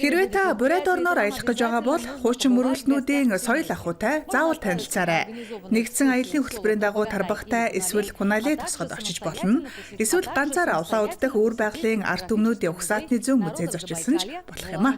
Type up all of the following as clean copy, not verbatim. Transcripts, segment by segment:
Хэрвээ та бурайд орноор аялах гэж байгаа бол хуучин мөргөлтнүүдийн соёл ахуйтай заавал танилцаарай. Нэгдсэн аяллаа хөтөлбөрийн дагуу Тарбагтай эсвэл Кунали тосгод очиж болно. Эсвэл ганцаараа улаан уд дахь өвөр байгалийн арт өмнөдийн угсаатны зүүн музейд зочилсон ч болох юм а.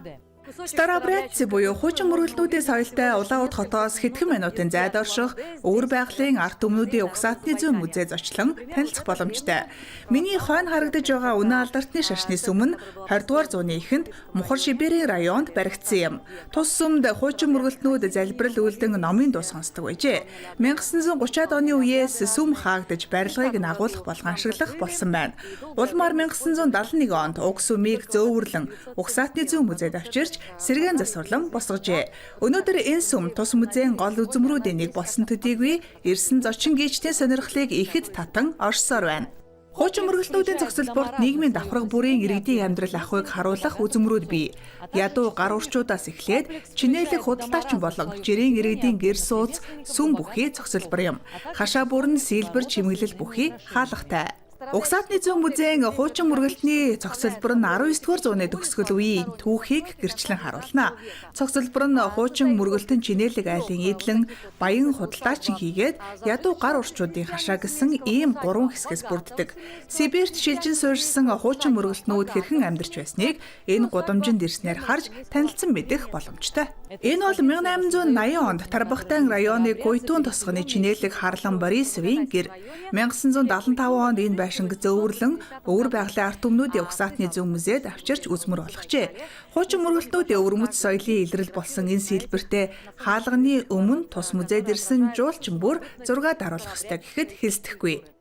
Старобрядцы буюу хуучин мөргөлтнүүдийн соёлтой Улаан уд хотоос хэдхэн минутын зайд орших өвөр байгалийн арт өмнөдийн угсаатны зүүн музейд зочлон танилцах боломжтой. Миний хойно харагдаж байгаа Үнэ алдартны шашны сүм нь 20 дугаар зууны эхэнд Мухар Шиберийн районд баригдсан юм. Тус сүмд хуучин мөргөлтнүүд залбирал үйлдэн номын дуу сонсдог байжээ. 1930-ад оны үеэс сүм хаагдаж барилгыг агуулах болгон ашиглах болсон байна. Улмаар 1971 онд уг сүмийг зөөвөрлөн угсаатны зүүн музейд авчирч сэргээн засварлан босгожээ. Өнөөдөр энэ сүм тус музейн гол үзмрүүдийн нэг болсон төдийгүй ирсэн зочин гүйчдийн сонирхлыг ихэд татан оршсоор байна. Хуучин мөргөлтнүүдийн зохицолборт нийгмийн давхарга бүрийн иргэдийн амьдрал ахуйг харуулах үзмрүүд бий. Ядуу гар урчуудаас эхлээд чинээлэг худалдаачин болон жирийн иргэдийн гэр сууц, сүм бүхий зохицолбор юм. Хашаа бүрэн сэлбэр чимэглэл бүхий хаалгатай. Угсаатны зүүн музейн хуучин мөргөлтний цогцлбор нь 19-р зууны төгсгөл үеийн түүхийг гэрчлэн харуулна. Цогцлбор нь хуучин мөргөлтөн чинээлэг айлын эдлэн баян худалдаачин хийгээд ядуу гар урчуудын хашаа гэсэн ийм 3 хэсгээс бүрддэг. Сибирт шилжин суурьшсан хуучин мөргөлтнүүд хэрхэн амьдарч байсныг энэ гудамжинд ирснээр харж танилцсан мэдэх боломжтой. Энэ бол 1880 онд Тарбагтай районы Гуйтун тосгоны чинээлэг Харлан Борисовын гэр. 1975 онд энэ байшинг зөөвөрлөн өвөр байгалийн арт өмнөдийн угсаатны зүүн музейд авчирч үзмэр болгожээ. Хуучин мөргөлтнүүдийн өвөрмөц соёлын илрэл болсон энэ сэлбэртээ хаалганы өмнө тус музейд ирсэн жуулчин бүр зураг даруулах ёстой гэхэд хэлсдэхгүй.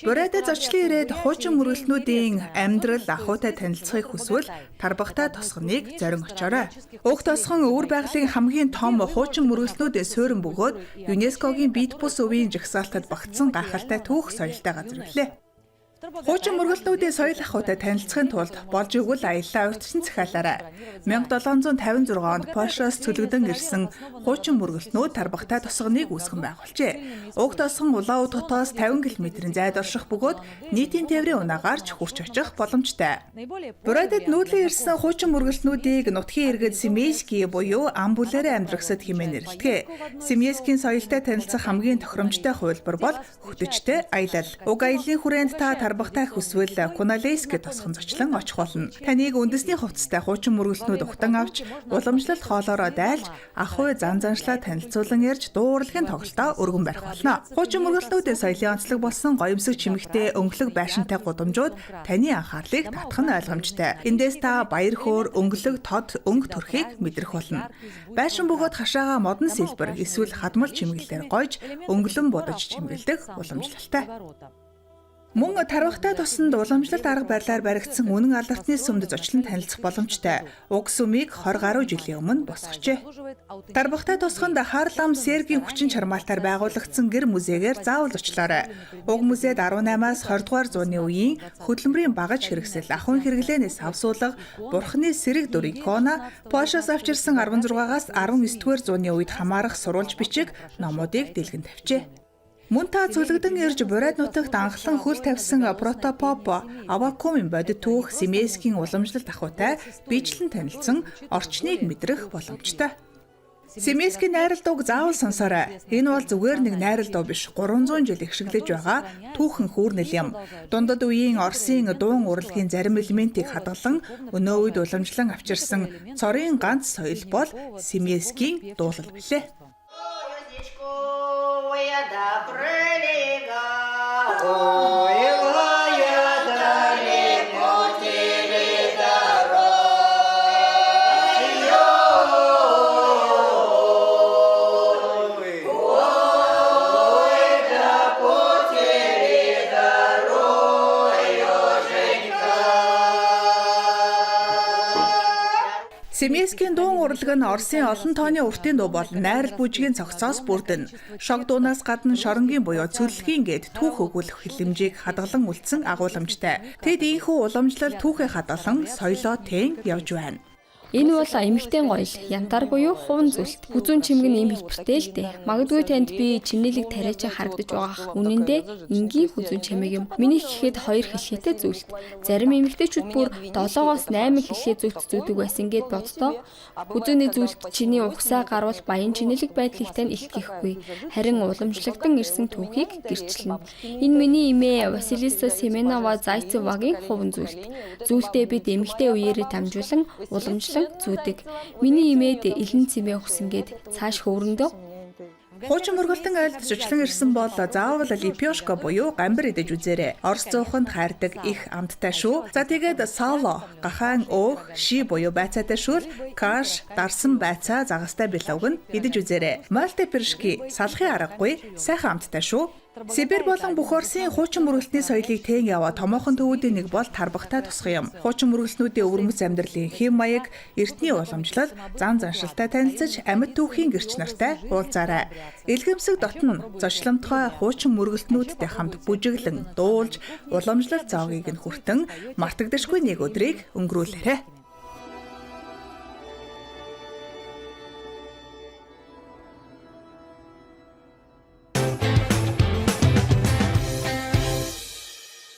Бурайдад зочлон ирээд хуучин мөргөлтнүүдийн амьдрал ахуйтай танилцахыг хүсвэл Тарбагтай тосгоныг зорин очоорой. Уг тосгон өвөр байгалийн хамгийн том хуучин мөргөлтнүүдийн суурин бөгөөд ЮНЕСКОгийн Бит бус өвийн жагсаалтад багтсан гайхалтай түүх соёлтой газар билээ. Хуучин мөргөлтнүүдийн соёл ахуйтай танилцахын тулд болж өгвөл аяллаа урьдчилан захиалаарай. 1756 онд Польшоос цөлөгдөн ирсэн хуучин мөргөлтнүүд Тарбагтай тосгоныг үүсгэн байгуулжээ. Уг тосгон Улаан уд хотоос 50 км-ийн зайд орших бөгөөд нийтийн тээврийн унаагаар ч хурч очих боломжтой. Бурайдад нүүдлэн ирсэн хуучин мөргөлтнүүдийг нутгийн иргэд Семейский буюу амбулаарэ амьдрахсад хэмээн нэрлэдэг. Семейскийн соёлтой танилцах хамгийн тохиромжтой хувилбар бол хөтөчтэй аялал. Уг аяллаа хүрээнд та Тарбагтай хүсвэл Куналейскэд тосгон зочлон очих болно. Таныг үндэсний хувцастай хуучин мөргөлтнүүд ухтан авч, уламжлалт хоолоороо дайлж, ахуй зан заншлаа танилцуулан ярьж, дуу урлагийн тоглолтоо өргөн барих болно. Хуучин мөргөлтнүүдийн соёлын онцлог болсон гоёмсог чимэгтэй өнгөлөг байшинтай гудамжууд таны анхаарлыг татах нь ойлгомжтой. Эндээс та баяр хөөр, өнгөлөг, тод, өнгө төрхийг мэдрэх болно. Байшин бөгөөд хашаага модон сэлбэр эсвэл хадмал чимэглэлээр гойж, өнгөлөн будаж чимэглэдэг уламжлалтай. Мөн Тарбагтай тосонд уламжлалт арга барилаар баригдсан үнэн алдартны сүмд зочлон танилцах боломжтой. Уг сүмийг 20 гаруй жилийн өмнө босгожээ. Тарбагтай тосгонд Харлам Сергийн хүчин чармаалтаар байгуулагдсан гэр музейгээр заавал очлоорой. Уг музейд 18-аас 20 дугаар зууны үеийн хөдөлмөрийн багаж хэрэгсэл, ахуйн хэрэглээнээс авсуулга, бурхны сэрэг дүр икона, Польшоос авчирсан 16-аас 19 дугаар зууны үед хамаарах сурвалж бичиг номуудыг дэлгэн тавьжээ. Мөн та цөлөгдөн ирж бурайд нутагт анхлан хөл тавьсан протопоп Авакумын бодит түүх Семейскийн уламжлалт ахуйтай бичлэн танилцсан орчныг мэдрэх боломжтой. Семейскийн найрал дууг заавал сонсоорой. Энэ бол зүгээр нэг найрал дуу биш, 300 жил ихшиглэж байгаа түүхэн хүүрнэл юм. Дундад үеийн Оросын дуун урлагийн зарим элементийг хадгалан өнөө үед уламжлан авчирсан цорын ганц соёл бол Семейскийн дуулал билээ. До прилега. Семейскийн дуун урлаг нь Оросын олон тооны уртын дуу болон найрал бүжгийн цогцоос бүрдэнэ. Шог дуунаас гадна шоронгийн буюу цөллөгийн гээд түүх өгүүлэх хилэмжийг хадгалан үлдсэн агуулмжтай. Тэд ийхүү уламжлал түүхээ хадгалан соёлоо тэн явж байна. Энэ бол эмэгтэй гоёл, янтар буюу хуван зүйлт. Хүзүүн чимэг нь ийм хэлбэртэй л дээ. Магадгүй танд би чинэлэг тариач харагдаж байгаах. Үнэн дээр энгийн хүзүүн чимэг юм. Миний гэхэд 2 хэлхээтэй зүйлт. Зарим эмэгтэйчүүд бүр 7-8 хэлхээ зүйлт зүүдэг байсан гэд боддоо. Хүзүүний зүйлт чиний ухсаа гарвал баян чинэлэг байдлыг тань илтгэхгүй. Харин уламжлагдсан ирсэн түүхийг гэрчлэнэ. Энэ миний эмээ Василиса Семенова Зайцевагийн хуван зүйлт. Зүйлтээ бид эмэгтэй үеэрээ дамжуулан уламжлан зүүдэг. Миний эмээд элен цэмээ өгсөнгээд цааш хөврөндөө. Хуучин мөргөлтөн айлд зочлон ирсэн бол заавал липёшко буюу гамбар идэж үзээрэй. Орос зууханд хайрдаг их амттай шүү. За тэгээд сало, гахаан өөх, ши буюу байцаатай шүүл, каш, дарсан байцаа загастай бэлэг нь идэж үзээрэй. Мальтепиршки салахын аргагүй сайхан амттай шүү. Сибирь болон бүх Оросын хуучин мөргөлтний соёлыг тээн яваа томоохон төвүүдийн нэг бол тарбагтай тусгай юм. Хуучин мөргөлтнүүдийн өвөрмөц амьдралын хэм маяг, эртний уламжлал, зан заншилтай танилцаж, амьд түүхийн гэрч нартай уулзаарай. Илгээмсэг дотно зочломтгой хуучин мөргөлтнүүдтэй хамт бүжиглэн, дуулж, уламжлал зоогийг нь хүртэн мартагдашгүй нэг өдрийг өнгөрүүлээрэй.